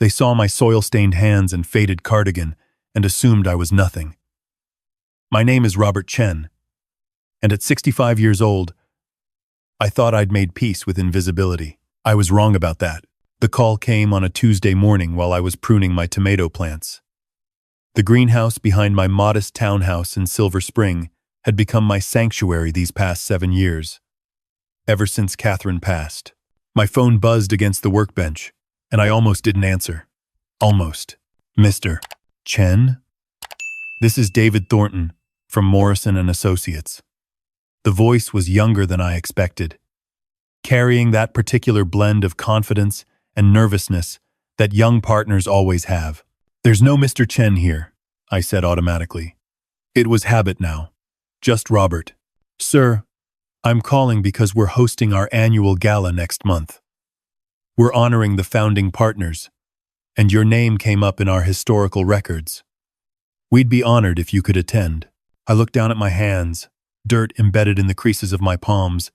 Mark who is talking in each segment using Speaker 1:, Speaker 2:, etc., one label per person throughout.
Speaker 1: They saw my soil-stained hands and faded cardigan and assumed I was nothing. My name is Robert Chen, and at 65 years old, I thought I'd made peace with invisibility. I was wrong about that. The call came on a Tuesday morning while I was pruning my tomato plants. The greenhouse behind my modest townhouse in Silver Spring had become my sanctuary these past 7 years. Ever since Catherine passed, my phone buzzed against the workbench, and I almost didn't answer. Almost. Mr. Chen? This is David Thornton from Morrison & Associates. The voice was younger than I expected, carrying that particular blend of confidence and nervousness that young partners always have. There's no Mr. Chen here, I said automatically. It was habit now. Just Robert. Sir, I'm calling because we're hosting our annual gala next month. We're honoring the founding partners, and your name came up in our historical records. We'd be honored if you could attend. I looked down at my hands, dirt embedded in the creases of my palms,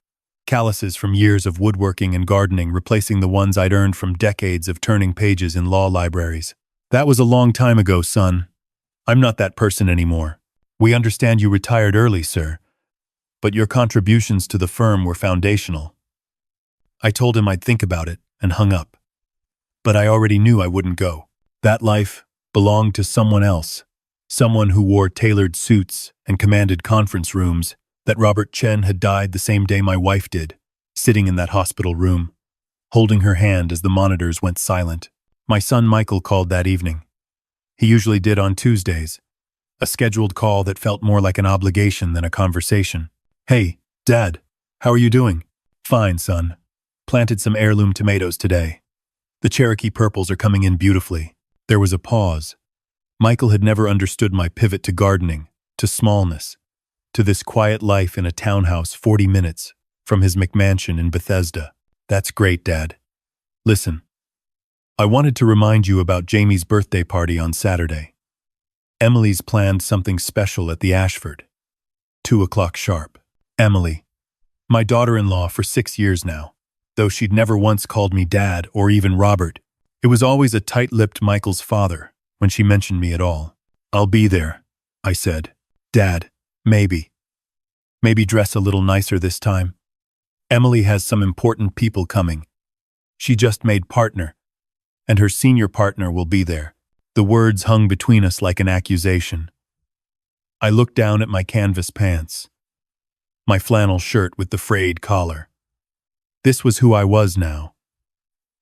Speaker 1: calluses from years of woodworking and gardening replacing the ones I'd earned from decades of turning pages in law libraries. That was a long time ago, son. I'm not that person anymore. We understand you retired early, sir, but your contributions to the firm were foundational. I told him I'd think about it and hung up. But I already knew I wouldn't go. That life belonged to someone else, someone who wore tailored suits and commanded conference rooms. That Robert Chen had died the same day my wife did, sitting in that hospital room, holding her hand as the monitors went silent. My son Michael called that evening. He usually did on Tuesdays, a scheduled call that felt more like an obligation than a conversation. Hey, Dad, how are you doing? Fine, son. Planted some heirloom tomatoes today. The Cherokee purples are coming in beautifully. There was a pause. Michael had never understood my pivot to gardening, to smallness, to this quiet life in a townhouse 40 minutes from his McMansion in Bethesda. That's great, Dad. Listen, I wanted to remind you about Jamie's birthday party on Saturday. Emily's planned something special at the Ashford. 2 o'clock sharp. Emily, my daughter-in-law for 6 years now, though she'd never once called me Dad or even Robert. It was always a tight-lipped Michael's father when she mentioned me at all. I'll be there, I said. Dad, maybe dress a little nicer this time. Emily has some important people coming. She just made partner, and her senior partner will be there. The words hung between us like an accusation. I looked down at my canvas pants, my flannel shirt with the frayed collar. This was who I was now.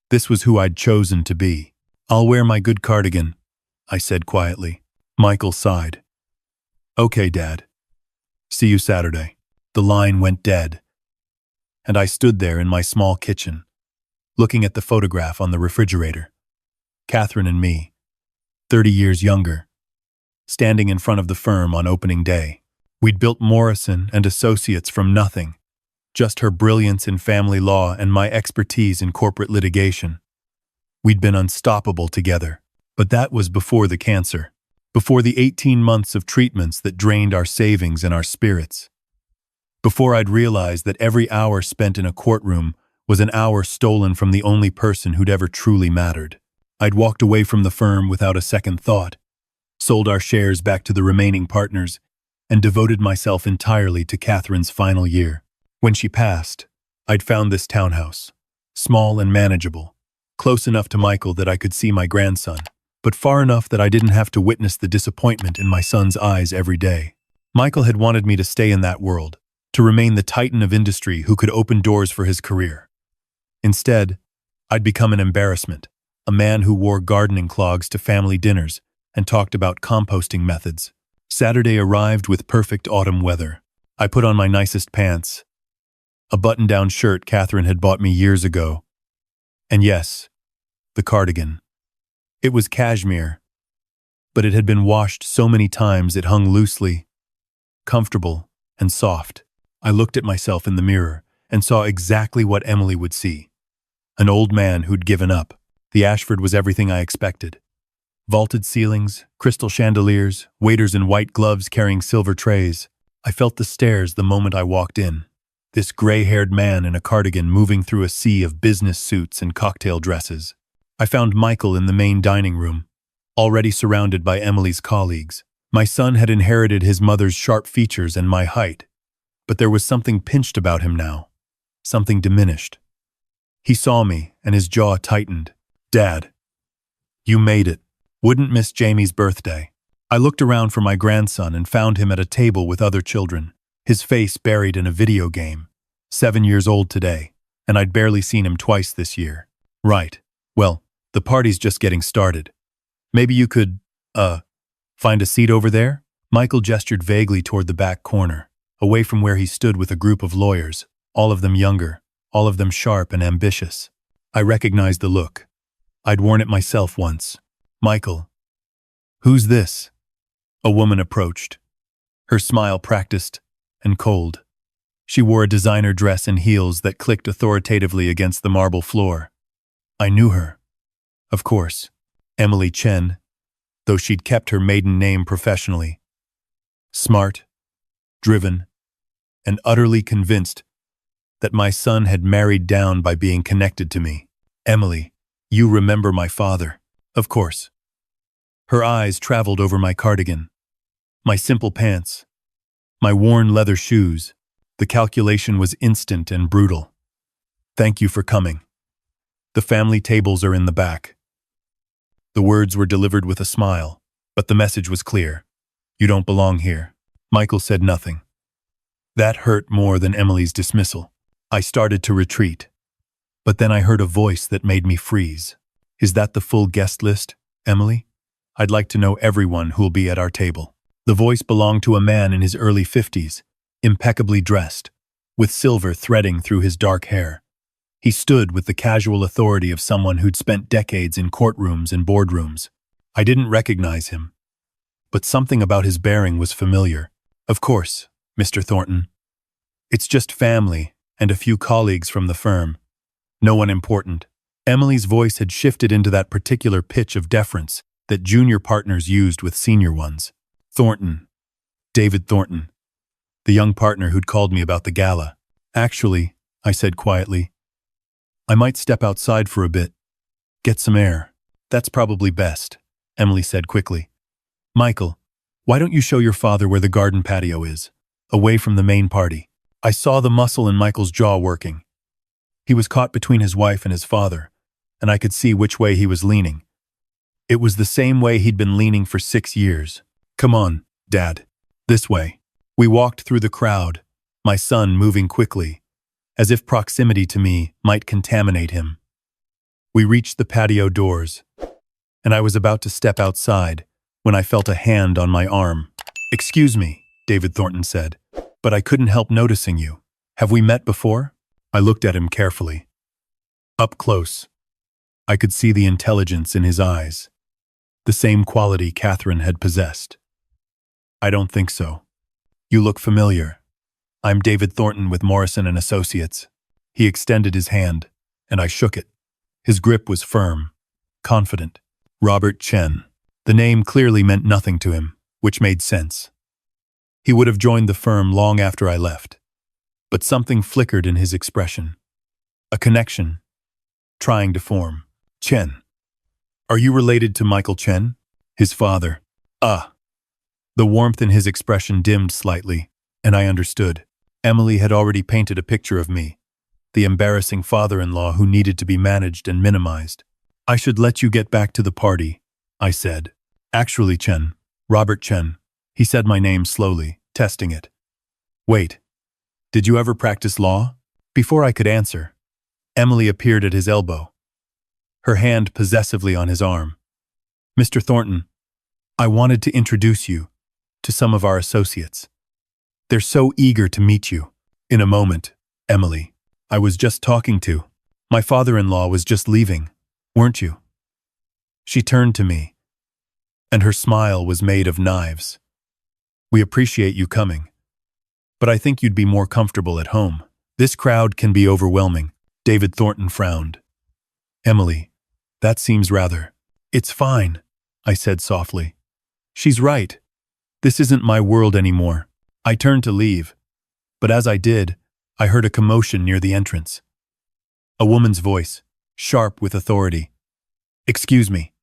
Speaker 1: This was who I'd chosen to be. I'll wear my good cardigan, I said quietly. Michael sighed. Okay, Dad. See you Saturday. The line went dead, and I stood there in my small kitchen, looking at the photograph on the refrigerator. Catherine and me, 30 years younger, standing in front of the firm on opening day. We'd built Morrison & Associates from nothing, just her brilliance in family law and my expertise in corporate litigation. We'd been unstoppable together, but that was before the cancer, before the 18 months of treatments that drained our savings and our spirits, before I'd realized that every hour spent in a courtroom was an hour stolen from the only person who'd ever truly mattered. I'd walked away from the firm without a second thought, sold our shares back to the remaining partners, and devoted myself entirely to Catherine's final year. When she passed, I'd found this townhouse, small and manageable, close enough to Michael that I could see my grandson, but far enough that I didn't have to witness the disappointment in my son's eyes every day. Michael had wanted me to stay in that world, to remain the titan of industry who could open doors for his career. Instead, I'd become an embarrassment, a man who wore gardening clogs to family dinners and talked about composting methods. Saturday arrived with perfect autumn weather. I put on my nicest pants, a button-down shirt Catherine had bought me years ago, and yes, the cardigan. It was cashmere, but it had been washed so many times it hung loosely, comfortable, and soft. I looked at myself in the mirror and saw exactly what Emily would see. An old man who'd given up. The Ashford was everything I expected. Vaulted ceilings, crystal chandeliers, waiters in white gloves carrying silver trays. I felt the stares the moment I walked in. This gray-haired man in a cardigan moving through a sea of business suits and cocktail dresses. I found Michael in the main dining room, already surrounded by Emily's colleagues. My son had inherited his mother's sharp features and my height, but there was something pinched about him now, something diminished. He saw me, and his jaw tightened. "Dad, you made it. Wouldn't miss Jamie's birthday." I looked around for my grandson and found him at a table with other children, his face buried in a video game. 7 years old today, and I'd barely seen him twice this year. "Right. Well, the party's just getting started. Maybe you could, find a seat over there?" Michael gestured vaguely toward the back corner, away from where he stood with a group of lawyers, all of them younger, all of them sharp and ambitious. I recognized the look. I'd worn it myself once. "Michael, who's this?" A woman approached, her smile practiced and cold. She wore a designer dress and heels that clicked authoritatively against the marble floor. I knew her. Of course, Emily Chen, though she'd kept her maiden name professionally. Smart, driven, and utterly convinced that my son had married down by being connected to me. "Emily, you remember my father, of course." Her eyes traveled over my cardigan, my simple pants, my worn leather shoes. The calculation was instant and brutal. "Thank you for coming. The family tables are in the back." The words were delivered with a smile, but the message was clear. "You don't belong here." Michael said nothing. That hurt more than Emily's dismissal. I started to retreat, but then I heard a voice that made me freeze. "Is that the full guest list, Emily? I'd like to know everyone who'll be at our table." The voice belonged to a man in his early 50s, impeccably dressed, with silver threading through his dark hair. He stood with the casual authority of someone who'd spent decades in courtrooms and boardrooms. I didn't recognize him, but something about his bearing was familiar. "Of course, Mr. Thornton. It's just family and a few colleagues from the firm. No one important." Emily's voice had shifted into that particular pitch of deference that junior partners used with senior ones. "Thornton. David Thornton. The young partner who'd called me about the gala." "Actually," I said quietly, "I might step outside for a bit. Get some air." "That's probably best," Emily said quickly. "Michael, why don't you show your father where the garden patio is, away from the main party?" I saw the muscle in Michael's jaw working. He was caught between his wife and his father, and I could see which way he was leaning. It was the same way he'd been leaning for 6 years. "Come on, Dad. This way." We walked through the crowd, my son moving quickly, as if proximity to me might contaminate him. We reached the patio doors, and I was about to step outside when I felt a hand on my arm. "Excuse me," David Thornton said, "but I couldn't help noticing you. Have we met before?" I looked at him carefully. Up close, I could see the intelligence in his eyes, the same quality Catherine had possessed. "I don't think so. You look familiar. I'm David Thornton with Morrison & Associates." He extended his hand, and I shook it. His grip was firm, confident. Robert Chen. The name clearly meant nothing to him, which made sense. He would have joined the firm long after I left. But something flickered in his expression. A connection, trying to form. "Chen. Are you related to Michael Chen?" "His father." "Ah." The warmth in his expression dimmed slightly, and I understood. Emily had already painted a picture of me, the embarrassing father-in-law who needed to be managed and minimized. "I should let you get back to the party," I said. "Actually, Chen. Robert Chen." He said my name slowly, testing it. "Wait. Did you ever practice law?" Before I could answer, Emily appeared at his elbow, her hand possessively on his arm. "Mr. Thornton, I wanted to introduce you to some of our associates. They're so eager to meet you." "In a moment, Emily. I was just talking to. My father-in-law was just leaving, weren't you?" She turned to me, and her smile was made of knives. "We appreciate you coming, but I think you'd be more comfortable at home. This crowd can be overwhelming." David Thornton frowned. "Emily, that seems rather—" "It's fine," I said softly. "She's right. This isn't my world anymore." I turned to leave, but as I did, I heard a commotion near the entrance. A woman's voice, sharp with authority. Excuse me.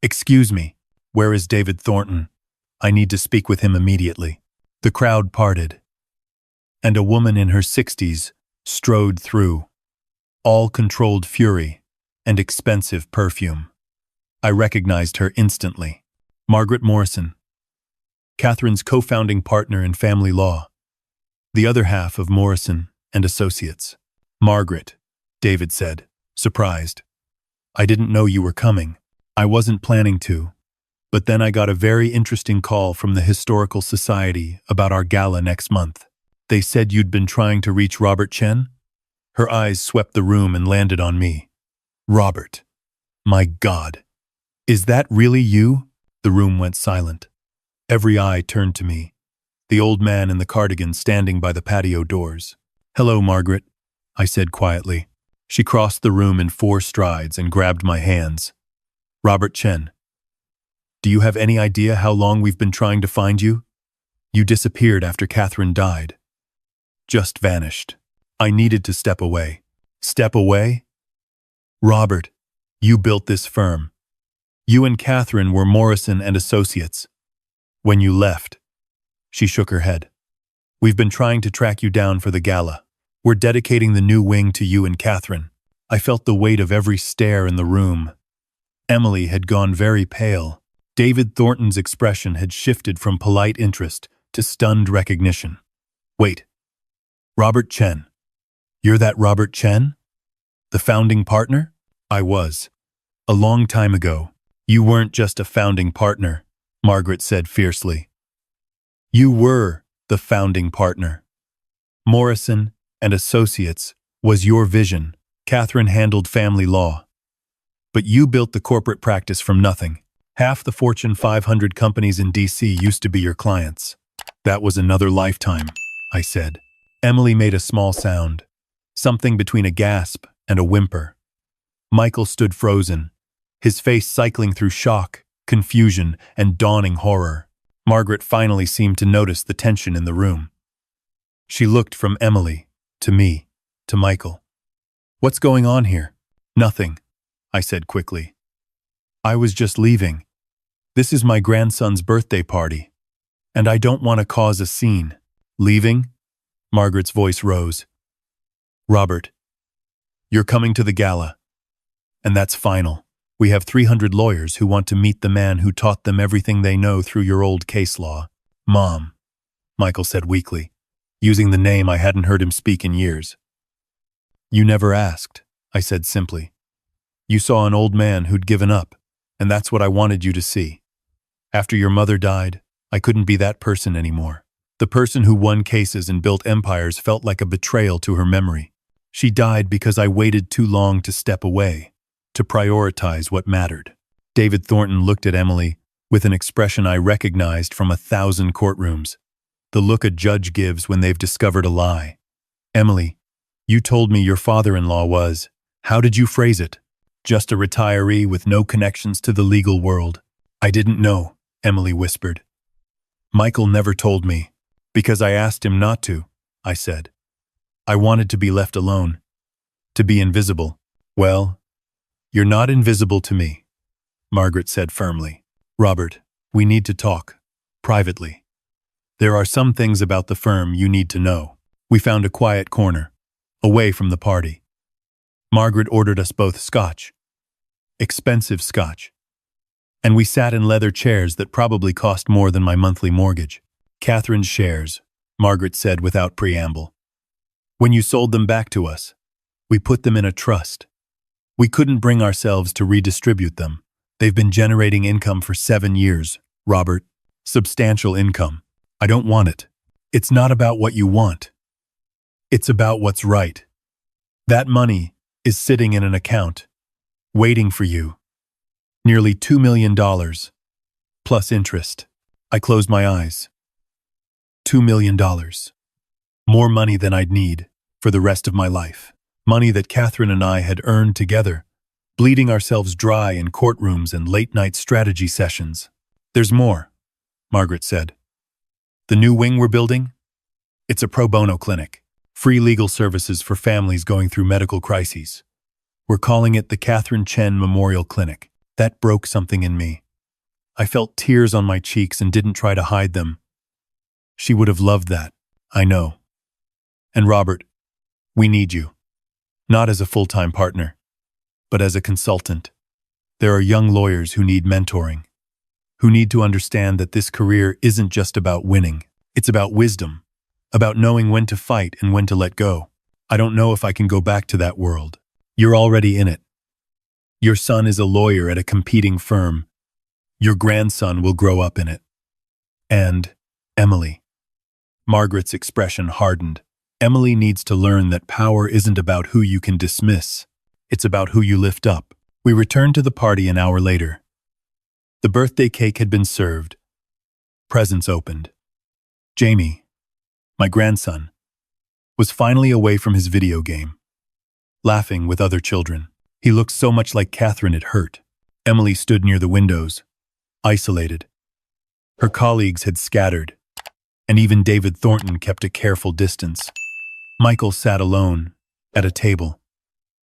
Speaker 1: Excuse me. Where is David Thornton? I need to speak with him immediately. The crowd parted, and a woman in her 60s strode through, all controlled fury and expensive perfume. I recognized her instantly. Margaret Morrison, Catherine's co-founding partner in family law, the other half of Morrison and Associates. Margaret, David said, surprised. I didn't know you were coming. I wasn't planning to. But then I got a very interesting call from the Historical Society about our gala next month. They said you'd been trying to reach Robert Chen? Her eyes swept the room and landed on me. Robert. My God. Is that really you? The room went silent. Every eye turned to me. The old man in the cardigan standing by the patio doors. Hello, Margaret, I said quietly. She crossed the room in 4 strides and grabbed my hands. Robert Chen. Do you have any idea how long we've been trying to find you? You disappeared after Catherine died. Just vanished. I needed to step away. Step away? Robert, you built this firm. You and Catherine were Morrison and Associates. When you left, she shook her head. We've been trying to track you down for the gala. We're dedicating the new wing to you and Catherine. I felt the weight of every stare in the room. Emily had gone very pale. David Thornton's expression had shifted from polite interest to stunned recognition. Wait. Robert Chen. You're that Robert Chen? The founding partner? I was. A long time ago. You weren't just a founding partner, Margaret said fiercely. You were the founding partner. Morrison and Associates was your vision. Catherine handled family law. But you built the corporate practice from nothing. Half the Fortune 500 companies in D.C. used to be your clients. That was another lifetime, I said. Emily made a small sound, something between a gasp and a whimper. Michael stood frozen, his face cycling through shock, confusion, and dawning horror. Margaret finally seemed to notice the tension in the room. She looked from Emily, to me, to Michael. What's going on here? Nothing, I said quickly. I was just leaving. This is my grandson's birthday party, and I don't want to cause a scene. Leaving? Margaret's voice rose. Robert, you're coming to the gala. And that's final. We have 300 lawyers who want to meet the man who taught them everything they know through your old case law. Mom, Michael said weakly, using the name I hadn't heard him speak in years. You never asked, I said simply. You saw an old man who'd given up, and that's what I wanted you to see. After your mother died, I couldn't be that person anymore. The person who won cases and built empires felt like a betrayal to her memory. She died because I waited too long to step away, to prioritize what mattered. David Thornton looked at Emily with an expression I recognized from 1,000 courtrooms. The look a judge gives when they've discovered a lie. Emily, you told me your father-in-law was, how did you phrase it? Just a retiree with no connections to the legal world. I didn't know, Emily whispered. Michael never told me, because I asked him not to, I said. I wanted to be left alone, to be invisible. Well, you're not invisible to me, Margaret said firmly. Robert, we need to talk, privately. There are some things about the firm you need to know. We found a quiet corner, away from the party. Margaret ordered us both scotch. Expensive scotch. And we sat in leather chairs that probably cost more than my monthly mortgage. Catherine's shares, Margaret said without preamble. When you sold them back to us, we put them in a trust. We couldn't bring ourselves to redistribute them. They've been generating income for 7 years, Robert. Substantial income. I don't want it. It's not about what you want. It's about what's right. That money is sitting in an account, waiting for you. Nearly $2 million, plus interest. I closed my eyes. $2 million. More money than I'd need for the rest of my life. Money that Catherine and I had earned together, bleeding ourselves dry in courtrooms and late-night strategy sessions. There's more, Margaret said. The new wing we're building? It's a pro bono clinic. Free legal services for families going through medical crises. We're calling it the Catherine Chen Memorial Clinic. That broke something in me. I felt tears on my cheeks and didn't try to hide them. She would have loved that, I know. And Robert, we need you. Not as a full-time partner, but as a consultant. There are young lawyers who need mentoring, who need to understand that this career isn't just about winning. It's about wisdom, about knowing when to fight and when to let go. I don't know if I can go back to that world. You're already in it. Your son is a lawyer at a competing firm. Your grandson will grow up in it. And Emily. Margaret's expression hardened. Emily needs to learn that power isn't about who you can dismiss. It's about who you lift up. We returned to the party an hour later. The birthday cake had been served. Presents opened. Jamie, my grandson, was finally away from his video game, laughing with other children. He looked so much like Catherine it hurt. Emily stood near the windows, isolated. Her colleagues had scattered, and even David Thornton kept a careful distance. Michael sat alone, at a table,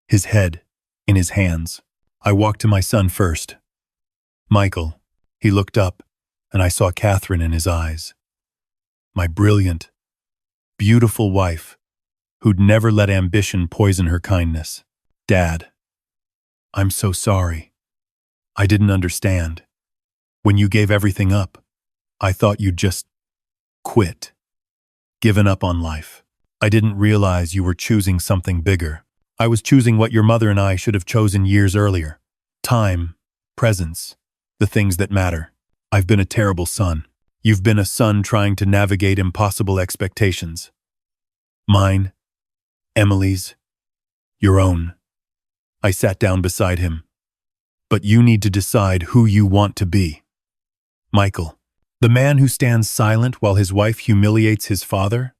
Speaker 1: his head in his hands. I walked to my son first. Michael, he looked up, and I saw Catherine in his eyes. My brilliant, beautiful wife, who'd never let ambition poison her kindness. Dad, I'm so sorry. I didn't understand. When you gave everything up, I thought you'd just quit, given up on life. I didn't realize you were choosing something bigger. I was choosing what your mother and I should have chosen years earlier. Time, presence, the things that matter. I've been a terrible son. You've been a son trying to navigate impossible expectations. Mine, Emily's, your own. I sat down beside him. But you need to decide who you want to be. Michael, the man who stands silent while his wife humiliates his father?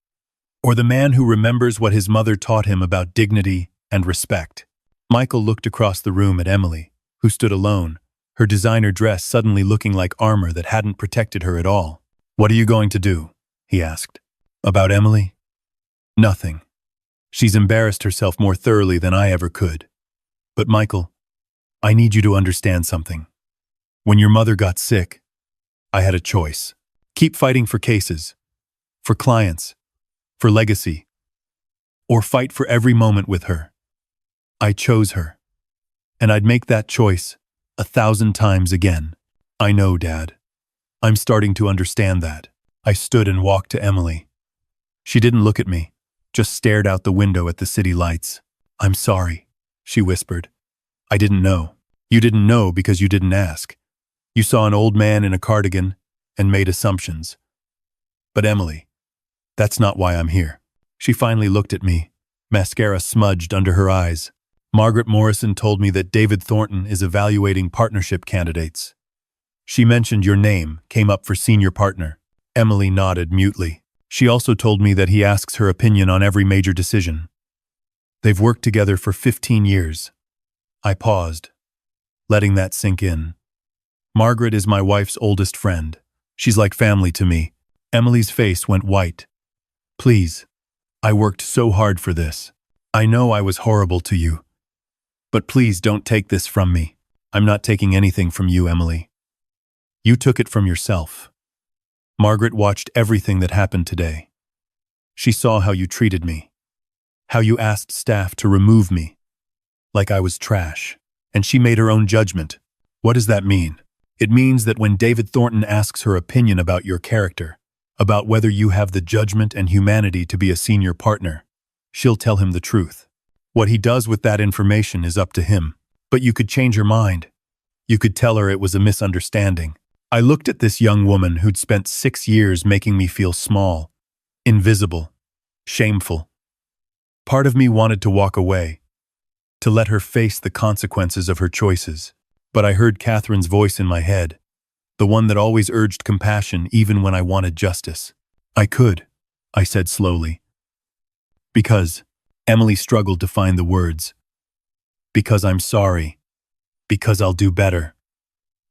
Speaker 1: Or the man who remembers what his mother taught him about dignity and respect? Michael looked across the room at Emily, who stood alone, her designer dress suddenly looking like armor that hadn't protected her at all. What are you going to do? He asked. About Emily? Nothing. She's embarrassed herself more thoroughly than I ever could. But Michael, I need you to understand something. When your mother got sick, I had a choice. Keep fighting for cases, for clients, for legacy, or fight for every moment with her. I chose her, and I'd make that choice 1,000 times again. I know, Dad. I'm starting to understand that. I stood and walked to Emily. She didn't look at me, just stared out the window at the city lights. I'm sorry, she whispered. I didn't know. You didn't know because you didn't ask. You saw an old man in a cardigan and made assumptions. But Emily, that's not why I'm here. She finally looked at me, mascara smudged under her eyes. Margaret Morrison told me that David Thornton is evaluating partnership candidates. She mentioned your name came up for senior partner. Emily nodded mutely. She also told me that he asks her opinion on every major decision. They've worked together for 15 years. I paused, letting that sink in. Margaret is my wife's oldest friend. She's like family to me. Emily's face went white. Please, I worked so hard for this. I know I was horrible to you. But please don't take this from me. I'm not taking anything from you, Emily. You took it from yourself. Margaret watched everything that happened today. She saw how you treated me, how you asked staff to remove me, like I was trash, and she made her own judgment. What does that mean? It means that when David Thornton asks her opinion about your character, about whether you have the judgment and humanity to be a senior partner, she'll tell him the truth. What he does with that information is up to him. But you could change her mind. You could tell her it was a misunderstanding. I looked at this young woman who'd spent 6 years making me feel small, invisible, shameful. Part of me wanted to walk away, to let her face the consequences of her choices. But I heard Catherine's voice in my head, the one that always urged compassion even when I wanted justice. I could, I said slowly. Because Emily struggled to find the words. Because I'm sorry. Because I'll do better.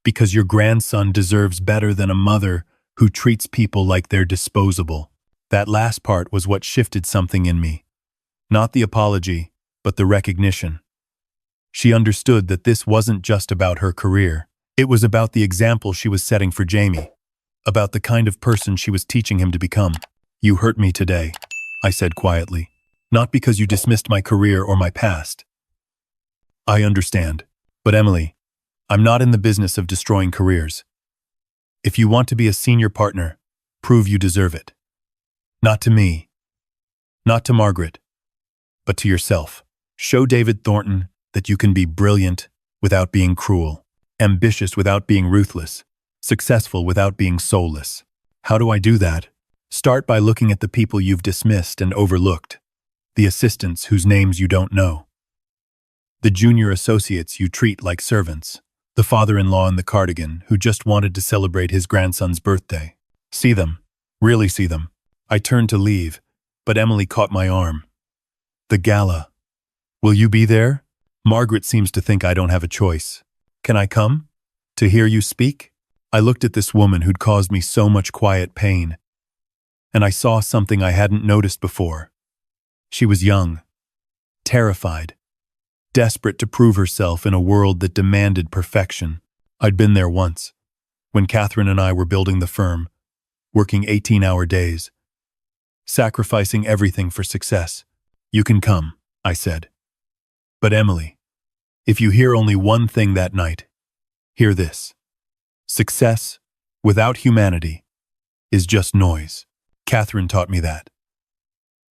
Speaker 1: Because your grandson deserves better than a mother who treats people like they're disposable. That last part was what shifted something in me. Not the apology, but the recognition. She understood that this wasn't just about her career. It was about the example she was setting for Jamie, about the kind of person she was teaching him to become. "You hurt me today," I said quietly. "Not because you dismissed my career or my past. I understand. But Emily, I'm not in the business of destroying careers. If you want to be a senior partner, prove you deserve it. Not to me, not to Margaret, but to yourself. Show David Thornton that you can be brilliant without being cruel, ambitious without being ruthless, successful without being soulless. How do I do that? Start by looking at the people you've dismissed and overlooked, the assistants whose names you don't know, the junior associates you treat like servants, the father-in-law in the cardigan who just wanted to celebrate his grandson's birthday. See them, really see them." I turned to leave, but Emily caught my arm. "The gala. Will you be there? Margaret seems to think I don't have a choice. Can I come? To hear you speak?" I looked at this woman who'd caused me so much quiet pain, and I saw something I hadn't noticed before. She was young, terrified, desperate to prove herself in a world that demanded perfection. I'd been there once, when Catherine and I were building the firm, working 18-hour days, sacrificing everything for success. "You can come," I said. "But Emily, if you hear only one thing that night, hear this. Success, without humanity, is just noise." Catherine taught me that.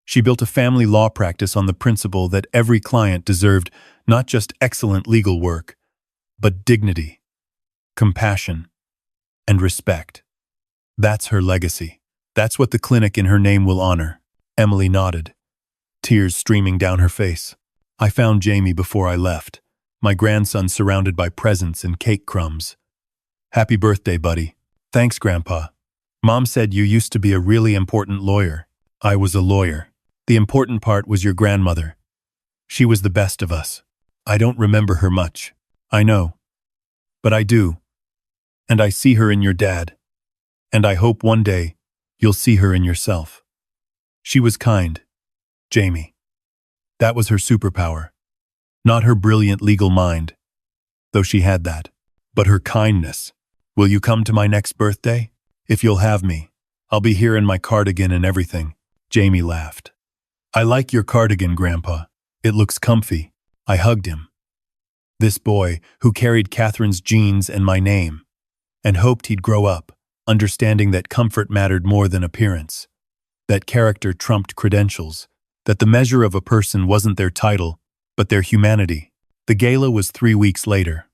Speaker 1: She built a family law practice on the principle that every client deserved not just excellent legal work, but dignity, compassion, and respect. That's her legacy. That's what the clinic in her name will honor. Emily nodded, tears streaming down her face. I found Jamie before I left, my grandson surrounded by presents and cake crumbs. "Happy birthday, buddy." "Thanks, Grandpa. Mom said you used to be a really important lawyer." "I was a lawyer. The important part was your grandmother. She was the best of us. I don't remember her much." "I know. But I do. And I see her in your dad. And I hope one day you'll see her in yourself. She was kind, Jamie. That was her superpower. Not her brilliant legal mind, though she had that, but her kindness. Will you come to my next birthday? If you'll have me, I'll be here in my cardigan and everything." Jamie laughed. "I like your cardigan, Grandpa. It looks comfy." I hugged him. This boy who carried Catherine's genes and my name, and hoped he'd grow up, understanding that comfort mattered more than appearance, that character trumped credentials, that the measure of a person wasn't their title, but their humanity. The gala was 3 weeks later.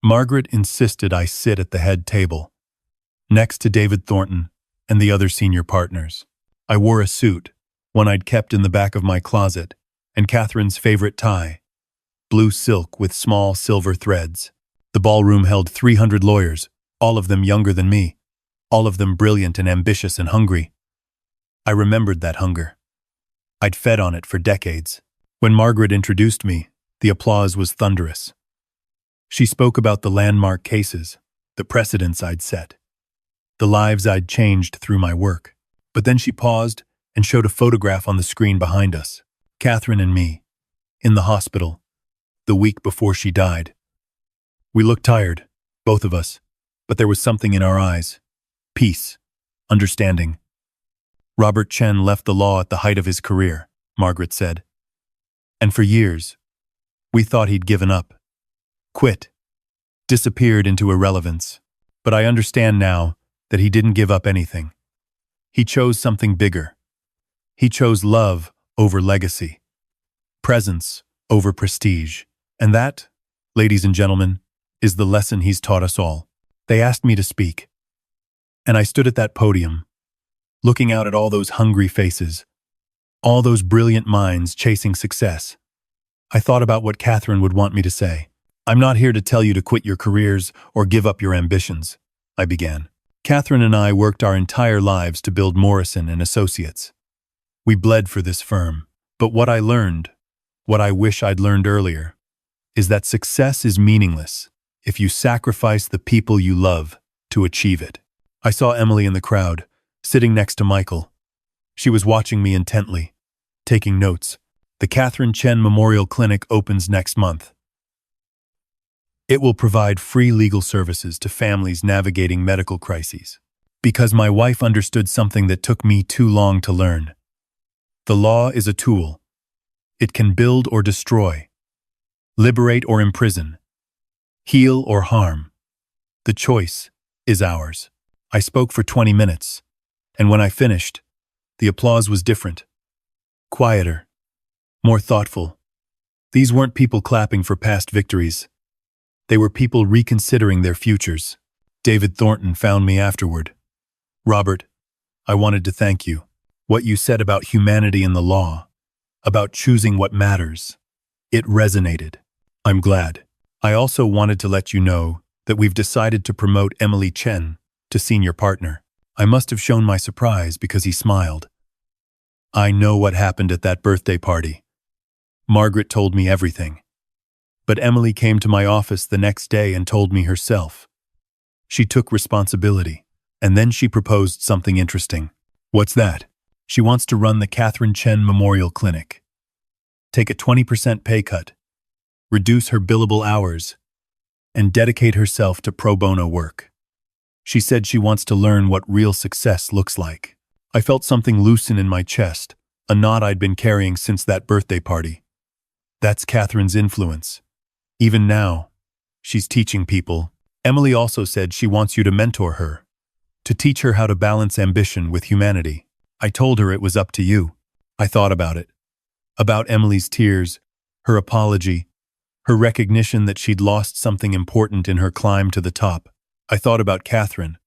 Speaker 1: Margaret insisted I sit at the head table, next to David Thornton and the other senior partners. I wore a suit, one I'd kept in the back of my closet, and Catherine's favorite tie, blue silk with small silver threads. The ballroom held 300 lawyers, all of them younger than me, all of them brilliant and ambitious and hungry. I remembered that hunger. I'd fed on it for decades. When Margaret introduced me, the applause was thunderous. She spoke about the landmark cases, the precedents I'd set, the lives I'd changed through my work. But then she paused and showed a photograph on the screen behind us, Catherine and me, in the hospital, the week before she died. We looked tired, both of us, but there was something in our eyes. Peace, understanding. "Robert Chen left the law at the height of his career," Margaret said. "And for years, we thought he'd given up, quit, disappeared into irrelevance. But I understand now that he didn't give up anything. He chose something bigger. He chose love over legacy, presence over prestige. And that, ladies and gentlemen, is the lesson he's taught us all." They asked me to speak, and I stood at that podium, looking out at all those hungry faces, all those brilliant minds chasing success. I thought about what Catherine would want me to say. "I'm not here to tell you to quit your careers or give up your ambitions," I began. "Catherine and I worked our entire lives to build Morrison and Associates. We bled for this firm. But what I learned, what I wish I'd learned earlier, is that success is meaningless if you sacrifice the people you love to achieve it." I saw Emily in the crowd, sitting next to Michael. She was watching me intently, taking notes, The Catherine Chen Memorial Clinic opens next month. It will provide free legal services to families navigating medical crises. Because my wife understood something that took me too long to learn. The law is a tool. It can build or destroy, liberate or imprison, heal or harm. The choice is ours. I spoke for 20 minutes, and when I finished, the applause was different. Quieter, more thoughtful. These weren't people clapping for past victories. They were people reconsidering their futures. David Thornton found me afterward. Robert, I wanted to thank you. What you said about humanity and the law, about choosing what matters, it resonated. I'm glad. I also wanted to let you know that we've decided to promote Emily Chen to senior partner. I must have shown my surprise because he smiled. I know what happened at that birthday party. Margaret told me everything. But Emily came to my office the next day and told me herself. She took responsibility, and then she proposed something interesting. What's that? She wants to run the Catherine Chen Memorial Clinic. Take a 20% pay cut, reduce her billable hours, and dedicate herself to pro bono work. She said she wants to learn what real success looks like. I felt something loosen in my chest, a knot I'd been carrying since that birthday party. That's Catherine's influence. Even now, she's teaching people. Emily also said she wants you to mentor her, to teach her how to balance ambition with humanity. I told her it was up to you. I thought about it. About Emily's tears, her apology, her recognition that she'd lost something important in her climb to the top. I thought about Catherine,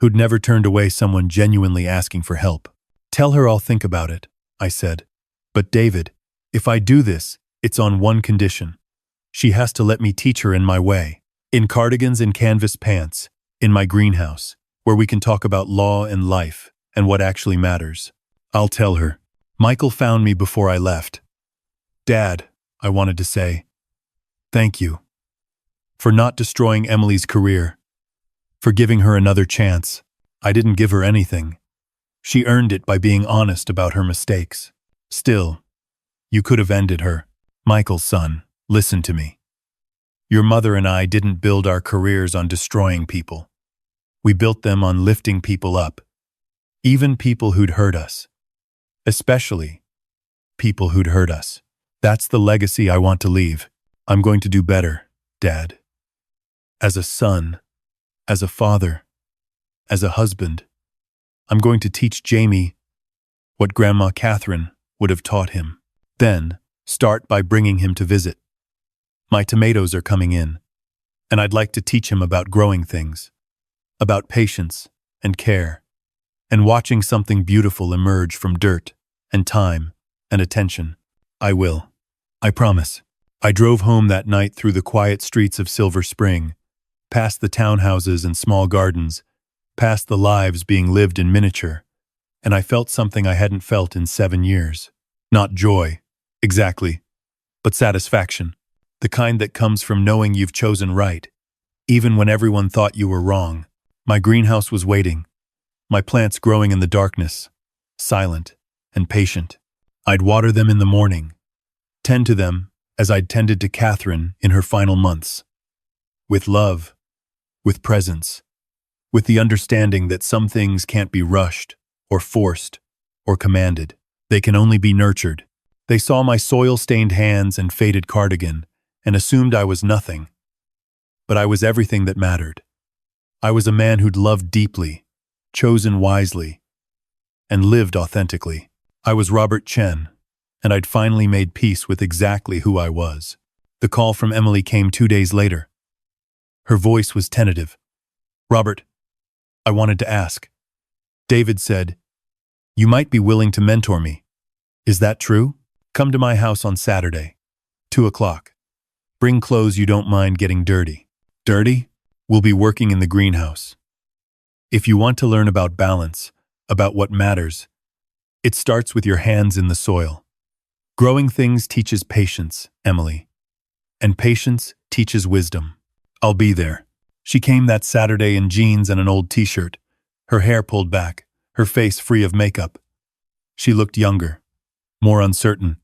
Speaker 1: who'd never turned away someone genuinely asking for help. Tell her I'll think about it, I said. But David, if I do this, it's on one condition. She has to let me teach her in my way. In cardigans and canvas pants, in my greenhouse, where we can talk about law and life and what actually matters. I'll tell her. Michael found me before I left. Dad, I wanted to say, thank you for not destroying Emily's career, for giving her another chance. I didn't give her anything. She earned it by being honest about her mistakes. Still, you could have ended her. Michael's son, listen to me. Your mother and I didn't build our careers on destroying people. We built them on lifting people up, even people who'd hurt us. Especially people who'd hurt us. That's the legacy I want to leave. I'm going to do better, Dad. As a son, as a father, as a husband, I'm going to teach Jamie what Grandma Catherine would have taught him. Then, start by bringing him to visit. My tomatoes are coming in, and I'd like to teach him about growing things, about patience and care, and watching something beautiful emerge from dirt and time and attention. I will. I promise. I drove home that night through the quiet streets of Silver Spring, past the townhouses and small gardens, past the lives being lived in miniature, and I felt something I hadn't felt in 7 years. Not joy, exactly, but satisfaction. The kind that comes from knowing you've chosen right, even when everyone thought you were wrong. My greenhouse was waiting, my plants growing in the darkness, silent and patient. I'd water them in the morning, tend to them as I'd tended to Catherine in her final months. With love, with presence, with the understanding that some things can't be rushed or forced or commanded. They can only be nurtured. They saw my soil-stained hands and faded cardigan and assumed I was nothing. But I was everything that mattered. I was a man who'd loved deeply, chosen wisely, and lived authentically. I was Robert Chen, and I'd finally made peace with exactly who I was. The call from Emily came 2 days later. Her voice was tentative. Robert, I wanted to ask. David said, you might be willing to mentor me. Is that true? Come to my house on Saturday, 2 o'clock. Bring clothes you don't mind getting dirty. Dirty? We'll be working in the greenhouse. If you want to learn about balance, about what matters, it starts with your hands in the soil. Growing things teaches patience, Emily. And patience teaches wisdom. I'll be there. She came that Saturday in jeans and an old t-shirt, her hair pulled back, her face free of makeup. She looked younger, more uncertain.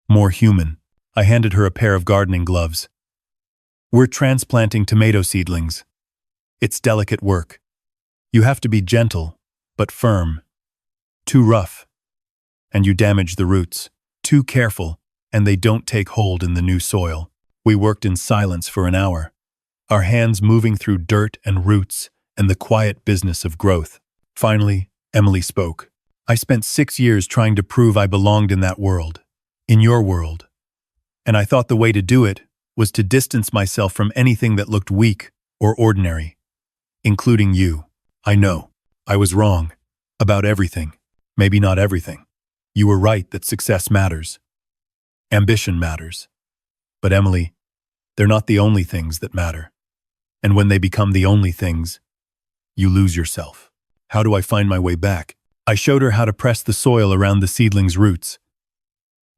Speaker 1: more human. I handed her a pair of gardening gloves. We're transplanting tomato seedlings. It's delicate work. You have to be gentle, but firm. Too rough, and you damage the roots. Too careful, and they don't take hold in the new soil. We worked in silence for an hour, our hands moving through dirt and roots and the quiet business of growth. Finally, Emily spoke. I spent 6 years trying to prove I belonged in that world, in your world. And I thought the way to do it was to distance myself from anything that looked weak or ordinary, including you. I know, I was wrong about everything. Maybe not everything. You were right that success matters. Ambition matters. But Emily, they're not the only things that matter. And when they become the only things, you lose yourself. How do I find my way back? I showed her how to press the soil around the seedling's roots,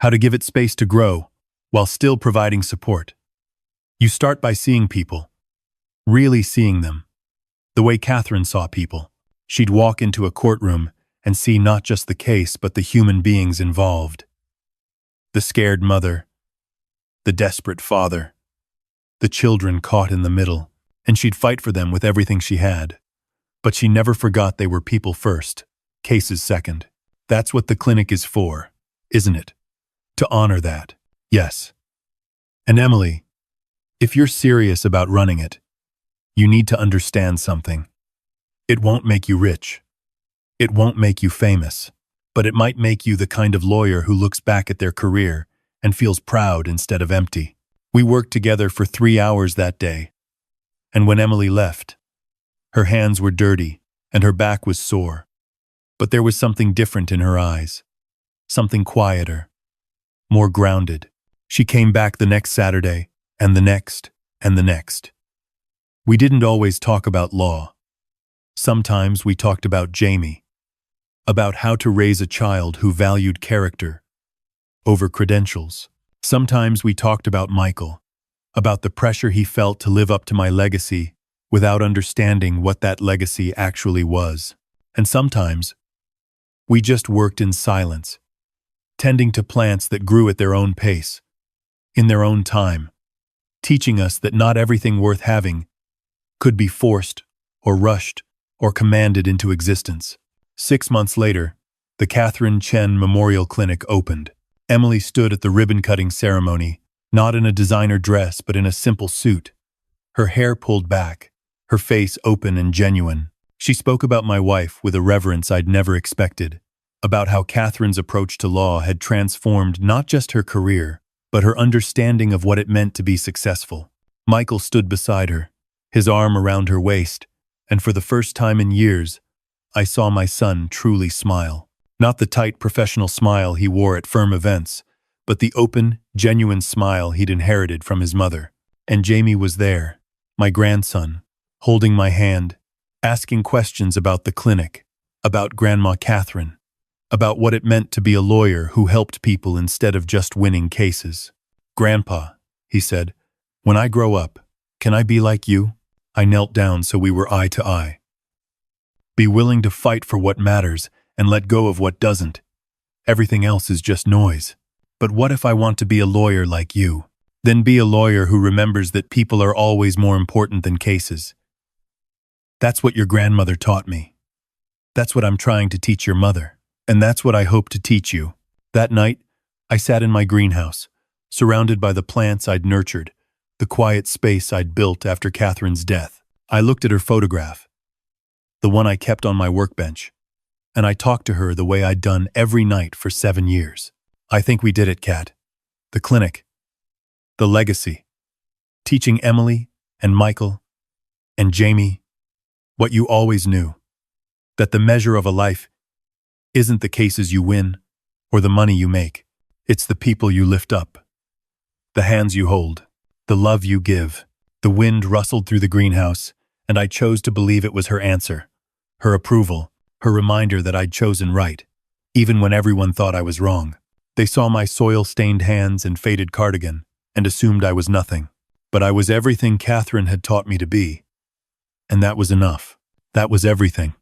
Speaker 1: how to give it space to grow while still providing support. You start by seeing people, really seeing them, the way Catherine saw people. She'd walk into a courtroom and see not just the case but the human beings involved. The scared mother, the desperate father, the children caught in the middle, and she'd fight for them with everything she had. But she never forgot they were people first, cases second. That's what the clinic is for, isn't it? To honor that. Yes. And Emily, if you're serious about running it, you need to understand something. It won't make you rich. It won't make you famous. But it might make you the kind of lawyer who looks back at their career and feels proud instead of empty. We worked together for 3 hours that day. And when Emily left, her hands were dirty and her back was sore. But there was something different in her eyes. Something quieter. More grounded. She came back the next Saturday, and the next, and the next. We didn't always talk about law. Sometimes we talked about Jamie, about how to raise a child who valued character over credentials. Sometimes we talked about Michael, about the pressure he felt to live up to my legacy without understanding what that legacy actually was. And sometimes we just worked in silence, tending to plants that grew at their own pace, in their own time, teaching us that not everything worth having could be forced or rushed or commanded into existence. 6 months later, the Catherine Chen Memorial Clinic opened. Emily stood at the ribbon-cutting ceremony, not in a designer dress but in a simple suit, her hair pulled back, her face open and genuine. She spoke about my wife with a reverence I'd never expected, about how Catherine's approach to law had transformed not just her career, but her understanding of what it meant to be successful. Michael stood beside her, his arm around her waist, and for the first time in years, I saw my son truly smile. Not the tight professional smile he wore at firm events, but the open, genuine smile he'd inherited from his mother. And Jamie was there, my grandson, holding my hand, asking questions about the clinic, about Grandma Catherine, about what it meant to be a lawyer who helped people instead of just winning cases. "Grandpa," he said, "when I grow up, can I be like you?" I knelt down so we were eye to eye. Be willing to fight for what matters and let go of what doesn't. Everything else is just noise. But what if I want to be a lawyer like you? Then be a lawyer who remembers that people are always more important than cases. That's what your grandmother taught me. That's what I'm trying to teach your mother. And that's what I hope to teach you. That night, I sat in my greenhouse, surrounded by the plants I'd nurtured, the quiet space I'd built after Catherine's death. I looked at her photograph, the one I kept on my workbench, and I talked to her the way I'd done every night for 7 years. I think we did it, Kat. The clinic. The legacy. Teaching Emily and Michael and Jamie what you always knew. That the measure of a life isn't the cases you win or the money you make. It's the people you lift up. The hands you hold. The love you give. The wind rustled through the greenhouse, and I chose to believe it was her answer. Her approval. Her reminder that I'd chosen right, even when everyone thought I was wrong. They saw my soil-stained hands and faded cardigan and assumed I was nothing. But I was everything Catherine had taught me to be. And that was enough. That was everything.